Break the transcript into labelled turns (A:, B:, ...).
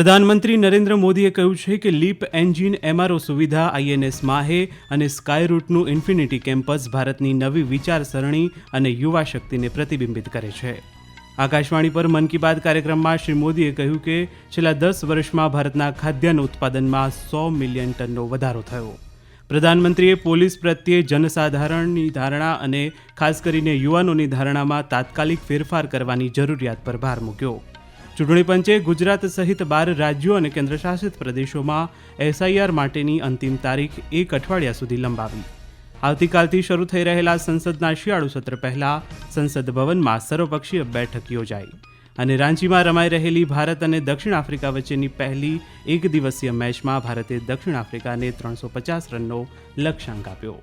A: પ્રધાનમંત્રી નરેન્દ્ર મોદીએ કહ્યું છે કે લીપ એન્જિન એમઆરઓ સુવિધા આઈએનએસ માહે અને સ્કાયરૂટનું ઇન્ફિનિટી કેમ્પસ ભારતની નવી વિચારસરણી અને યુવા શક્તિને પ્રતિબિંબિત કરે છે. આકાશવાણી પર મન કી બાત કાર્યક્રમમાં શ્રી મોદીએ કહ્યું કે છેલ્લા 10 વર્ષમાં ભારતના ખાદ્યાન્ન ઉત્પાદનમાં 100 મિલિયન ટનનો વધારો થયો. પ્રધાનમંત્રીએ પોલીસ પ્રત્યે જનસાધારણની ધારણા અને ખાસ કરીને યુવાનોની ધારણામાં તાત્કાલિક ફેરફાર કરવાની જરૂરિયાત પર ભાર મૂક્યો. ચૂંટણી પંચે ગુજરાત સહિત 12 રાજ્યો અને કેન્દ્રશાસિત પ્રદેશોમાં એસઆઈઆર માટેની અંતિમ તારીખ 1 અઠવાડિયા સુધી લંબાવી. આવતીકાલથી શરૂ થઈ રહેલા સંસદના શિયાળુ સત્ર પહેલાં સંસદ ભવનમાં સર્વપક્ષીય બેઠક યોજાઈ અને રાંચીમાં રમાઈ રહેલી ભારત અને દક્ષિણ આફ્રિકા વચ્ચેની પહેલી એક દિવસીય મેચમાં ભારતે દક્ષિણ આફ્રિકાને 350 રનનો લક્ષ્યાંક આપ્યો.